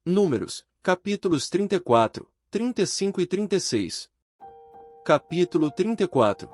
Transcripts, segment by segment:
Números, capítulos 34, 35 e 36. Capítulo 34.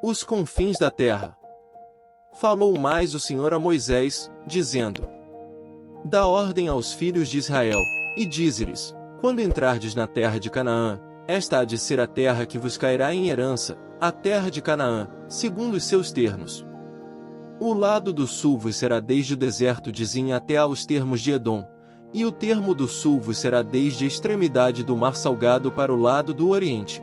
Os confins da terra. Falou mais o Senhor a Moisés, dizendo: Dá ordem aos filhos de Israel, e dize-lhes: Quando entrardes na terra de Canaã, esta há de ser a terra que vos cairá em herança, a terra de Canaã, segundo os seus termos. O lado do sul vos será desde o deserto de Zin até aos termos de Edom, e o termo do sul vos será desde a extremidade do mar salgado para o lado do oriente.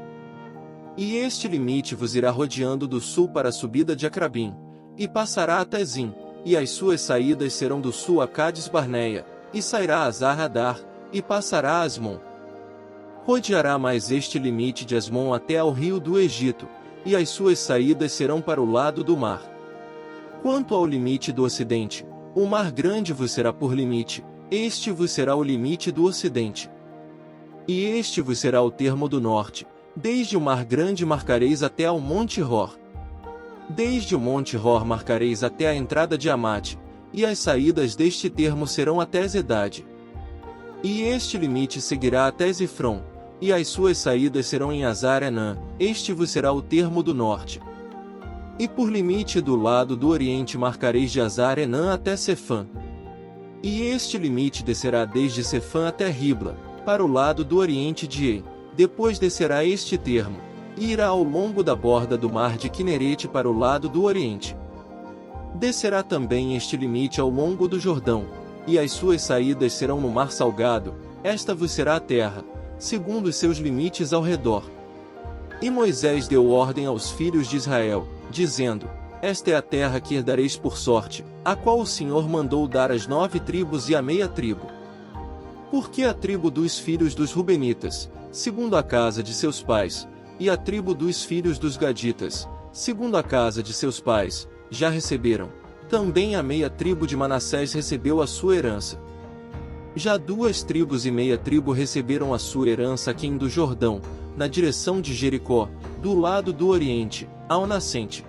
E este limite vos irá rodeando do sul para a subida de Acrabim, e passará até Zin, e as suas saídas serão do sul a Cádiz-Barneia, e sairá a Zar-Hadar, e passará a Asmon. Rodeará mais este limite de Asmon até ao rio do Egito, e as suas saídas serão para o lado do mar. Quanto ao limite do ocidente, o mar grande vos será por limite, este vos será o limite do ocidente. E este vos será o termo do norte, desde o mar grande marcareis até ao monte Hor. Desde o monte Hor marcareis até a entrada de Amate, e as saídas deste termo serão até Zedade. E este limite seguirá até Zifron, e as suas saídas serão em Azar-Enã, este vos será o termo do norte. E por limite do lado do oriente marcareis de Azar-Enã até Sefã. E este limite descerá desde Sefã até Ribla, para o lado do oriente de Ei, depois descerá este termo, e irá ao longo da borda do mar de Quinerete para o lado do oriente. Descerá também este limite ao longo do Jordão, e as suas saídas serão no mar salgado, esta vos será a terra, segundo os seus limites ao redor. E Moisés deu ordem aos filhos de Israel, dizendo: Esta é a terra que herdareis por sorte, a qual o Senhor mandou dar às 9 tribos e à meia tribo. Porque a tribo dos filhos dos Rubenitas, segundo a casa de seus pais, e a tribo dos filhos dos Gaditas, segundo a casa de seus pais, já receberam. Também a meia tribo de Manassés recebeu a sua herança. Já 2 tribos e meia tribo receberam a sua herança aquém do Jordão, na direção de Jericó, do lado do oriente, ao nascente.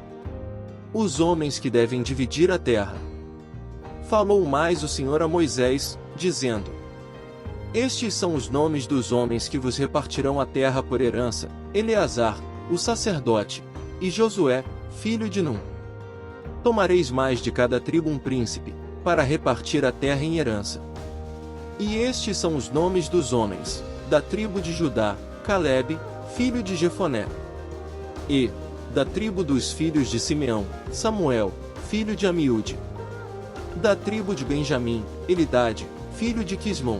Os homens que devem dividir a terra. Falou mais o Senhor a Moisés, dizendo: Estes são os nomes dos homens que vos repartirão a terra por herança: Eleazar, o sacerdote, e Josué, filho de Num. Tomareis mais de cada tribo um príncipe, para repartir a terra em herança. E estes são os nomes dos homens: da tribo de Judá, Calebe, filho de Jefoné. E, da tribo dos filhos de Simeão, Samuel, filho de Amiúde. Da tribo de Benjamim, Elidade, filho de Quismon.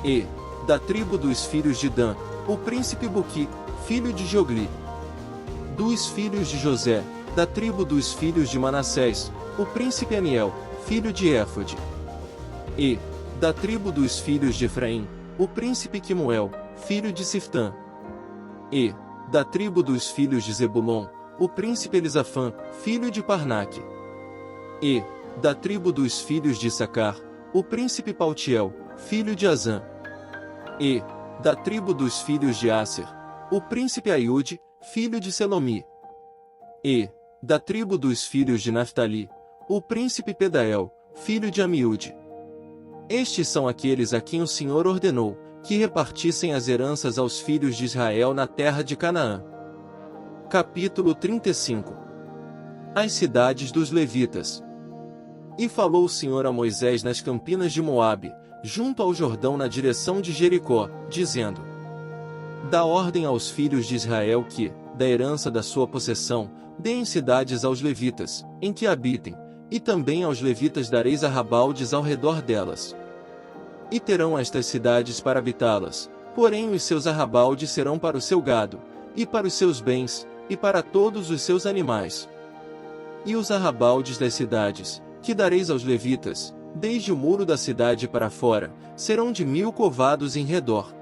E, da tribo dos filhos de Dan, o príncipe Buqui, filho de Jogli. Dos filhos de José, da tribo dos filhos de Manassés, o príncipe Aniel, filho de Éfode. E, da tribo dos filhos de Efraim, o príncipe Quemuel, filho de Siftã. E, da tribo dos filhos de Zebulon, o príncipe Elisafã, filho de Parnaque. E, da tribo dos filhos de Issacar, o príncipe Paltiel, filho de Azã. E, da tribo dos filhos de Asser, o príncipe Aiude, filho de Selomi. E, da tribo dos filhos de Naftali, o príncipe Pedael, filho de Amiúde. Estes são aqueles a quem o Senhor ordenou, que repartissem as heranças aos filhos de Israel na terra de Canaã. Capítulo 35. As cidades dos levitas. E falou o Senhor a Moisés nas campinas de Moabe, junto ao Jordão na direção de Jericó, dizendo: Dá ordem aos filhos de Israel que, da herança da sua possessão, deem cidades aos levitas, em que habitem, e também aos levitas dareis arrabaldes ao redor delas. E terão estas cidades para habitá-las, porém os seus arrabaldes serão para o seu gado, e para os seus bens, e para todos os seus animais. E os arrabaldes das cidades, que dareis aos levitas, desde o muro da cidade para fora, serão de 1000 covados em redor.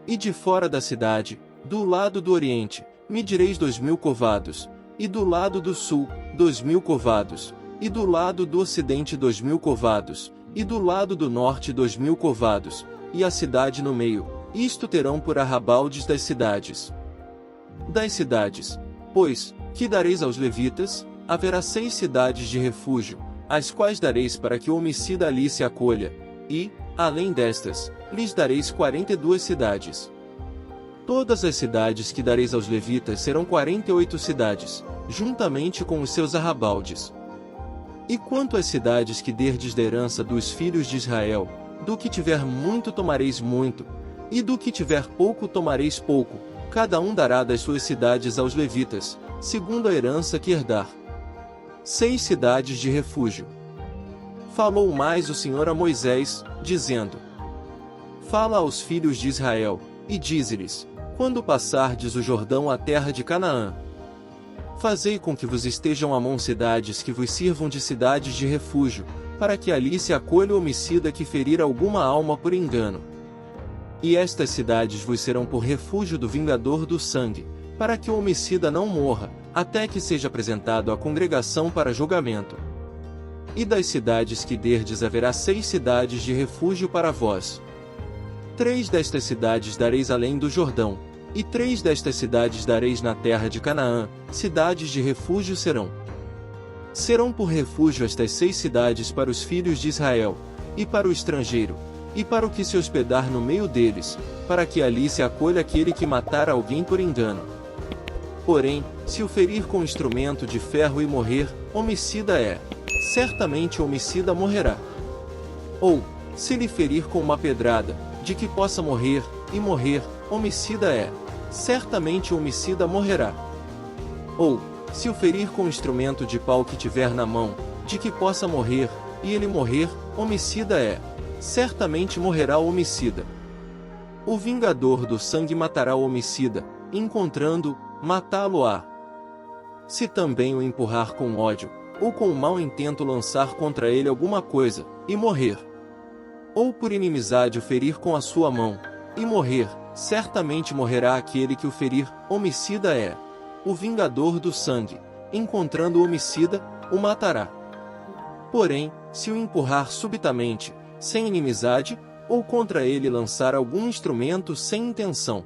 E de fora da cidade, do lado do oriente, medireis 2000 covados, e do lado do sul, 2000 covados, e do lado do ocidente 2000 covados, e do lado do norte 2000 covados, e a cidade no meio, isto terão por arrabaldes das cidades. Das cidades, pois, que dareis aos levitas, haverá 6 cidades de refúgio, as quais dareis para que o homicida ali se acolha, e, Além destas, lhes dareis 42 cidades. Todas as cidades que dareis aos levitas serão 48 cidades, juntamente com os seus arrabaldes. E quanto às cidades que derdes da herança dos filhos de Israel, do que tiver muito tomareis muito, e do que tiver pouco tomareis pouco, cada um dará das suas cidades aos levitas, segundo a herança que herdar. 6 cidades de refúgio. Falou mais o Senhor a Moisés, dizendo: Fala aos filhos de Israel, e dize-lhes: quando passardes o Jordão à terra de Canaã, fazei com que vos estejam à mão cidades que vos sirvam de cidades de refúgio, para que ali se acolha o homicida que ferir alguma alma por engano. E estas cidades vos serão por refúgio do vingador do sangue, para que o homicida não morra, até que seja apresentado à congregação para julgamento. E das cidades que derdes haverá 6 cidades de refúgio para vós. 3 destas cidades dareis além do Jordão, e 3 destas cidades dareis na terra de Canaã, cidades de refúgio serão. Serão por refúgio estas 6 cidades para os filhos de Israel, e para o estrangeiro, e para o que se hospedar no meio deles, para que ali se acolha aquele que matar alguém por engano. Porém, se o ferir com instrumento de ferro e morrer, homicida é. Certamente o homicida morrerá. Ou, se lhe ferir com uma pedrada, de que possa morrer, e morrer, homicida é. Certamente o homicida morrerá. Ou, se o ferir com instrumento de pau que tiver na mão, de que possa morrer, e ele morrer, homicida é. Certamente morrerá o homicida. O vingador do sangue matará o homicida, encontrando, matá-lo-á. Se também o empurrar com ódio, ou com mau intento lançar contra ele alguma coisa, e morrer. Ou por inimizade o ferir com a sua mão, e morrer, certamente morrerá aquele que o ferir, homicida é. O vingador do sangue, encontrando o homicida, o matará. Porém, se o empurrar subitamente, sem inimizade, ou contra ele lançar algum instrumento sem intenção,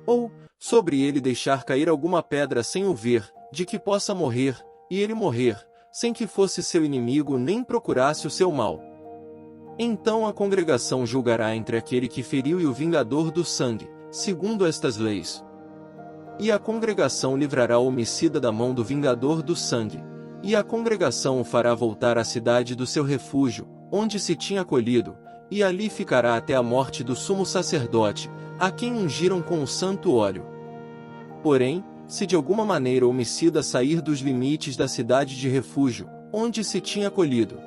ou, sobre ele deixar cair alguma pedra sem o ver, de que possa morrer, e ele morrer, sem que fosse seu inimigo nem procurasse o seu mal. Então a congregação julgará entre aquele que feriu e o vingador do sangue, segundo estas leis. E a congregação livrará o homicida da mão do vingador do sangue, e a congregação o fará voltar à cidade do seu refúgio, onde se tinha acolhido, e ali ficará até a morte do sumo sacerdote, a quem ungiram com o santo óleo. Porém, se de alguma maneira o homicida sair dos limites da cidade de refúgio, onde se tinha acolhido,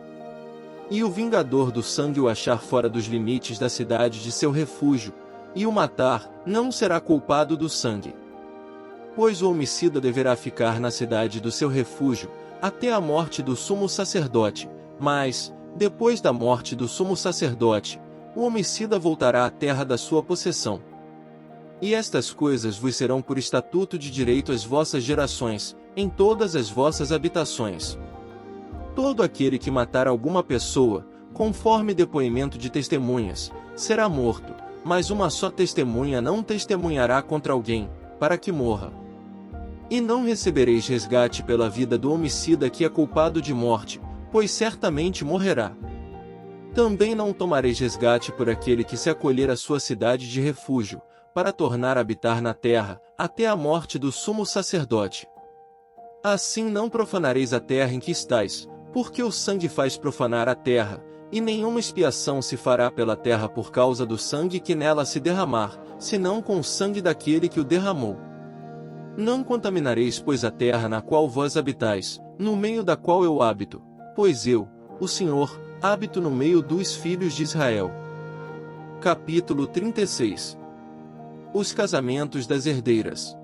e o vingador do sangue o achar fora dos limites da cidade de seu refúgio, e o matar, não será culpado do sangue. Pois o homicida deverá ficar na cidade do seu refúgio, até a morte do sumo sacerdote, mas, depois da morte do sumo sacerdote, o homicida voltará à terra da sua possessão. E estas coisas vos serão por estatuto de direito às vossas gerações, em todas as vossas habitações. Todo aquele que matar alguma pessoa, conforme depoimento de testemunhas, será morto, mas uma só testemunha não testemunhará contra alguém, para que morra. E não recebereis resgate pela vida do homicida que é culpado de morte, pois certamente morrerá. Também não tomareis resgate por aquele que se acolher à sua cidade de refúgio, para tornar a habitar na terra, até a morte do sumo sacerdote. Assim não profanareis a terra em que estais, porque o sangue faz profanar a terra, e nenhuma expiação se fará pela terra por causa do sangue que nela se derramar, senão com o sangue daquele que o derramou. Não contaminareis, pois, a terra na qual vós habitais, no meio da qual eu habito, pois eu, o Senhor, habito no meio dos filhos de Israel. Capítulo 36. Os casamentos das herdeiras.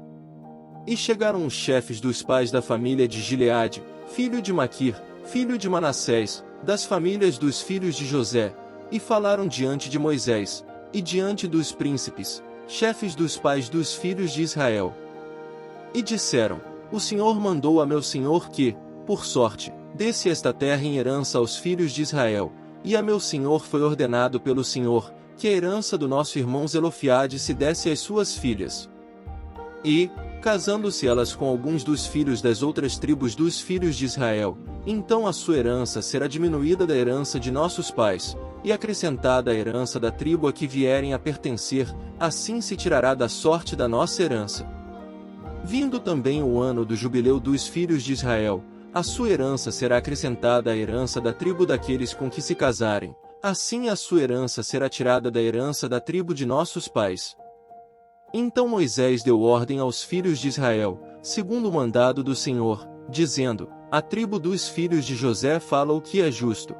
E chegaram os chefes dos pais da família de Gileade, filho de Maquir, filho de Manassés, das famílias dos filhos de José, e falaram diante de Moisés, e diante dos príncipes, chefes dos pais dos filhos de Israel. E disseram: O Senhor mandou a meu senhor que, por sorte, desse esta terra em herança aos filhos de Israel, e a meu senhor foi ordenado pelo Senhor, que a herança do nosso irmão Zelofiade se desse às suas filhas. E, casando-se elas com alguns dos filhos das outras tribos dos filhos de Israel, então a sua herança será diminuída da herança de nossos pais, e acrescentada a herança da tribo a que vierem a pertencer, assim se tirará da sorte da nossa herança. Vindo também o ano do jubileu dos filhos de Israel, a sua herança será acrescentada à herança da tribo daqueles com que se casarem, assim a sua herança será tirada da herança da tribo de nossos pais. Então Moisés deu ordem aos filhos de Israel, segundo o mandado do Senhor, dizendo: a tribo dos filhos de José fala o que é justo.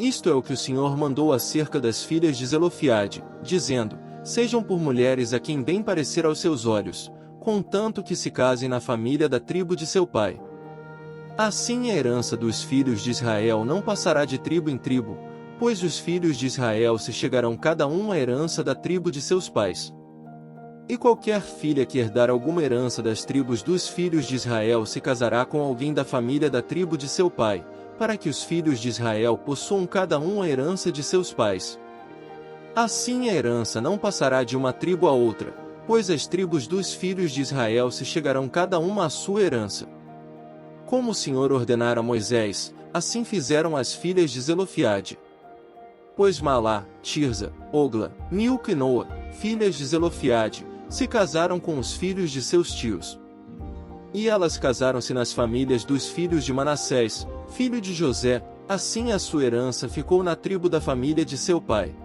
Isto é o que o Senhor mandou acerca das filhas de Zelofiade, dizendo: sejam por mulheres a quem bem parecer aos seus olhos, contanto que se casem na família da tribo de seu pai. Assim a herança dos filhos de Israel não passará de tribo em tribo, pois os filhos de Israel se chegarão cada um à herança da tribo de seus pais. E qualquer filha que herdar alguma herança das tribos dos filhos de Israel se casará com alguém da família da tribo de seu pai, para que os filhos de Israel possuam cada um a herança de seus pais. Assim a herança não passará de uma tribo a outra, pois as tribos dos filhos de Israel se chegarão cada uma à sua herança. Como o Senhor ordenara a Moisés, assim fizeram as filhas de Zelofiade. Pois Malá, Tirza, Ogla, Milca e Noa, filhas de Zelofiade, se casaram com os filhos de seus tios. E elas casaram-se nas famílias dos filhos de Manassés, filho de José, assim a sua herança ficou na tribo da família de seu pai.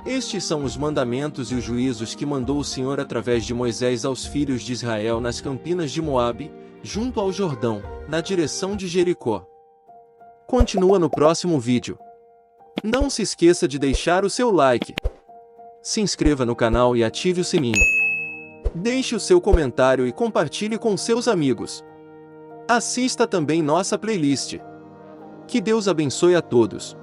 Estes são os mandamentos e os juízos que mandou o Senhor através de Moisés aos filhos de Israel nas campinas de Moabe, junto ao Jordão, na direção de Jericó. Continua no próximo vídeo. Não se esqueça de deixar o seu like. Se inscreva no canal e ative o sininho. Deixe o seu comentário e compartilhe com seus amigos. Assista também nossa playlist. Que Deus abençoe a todos.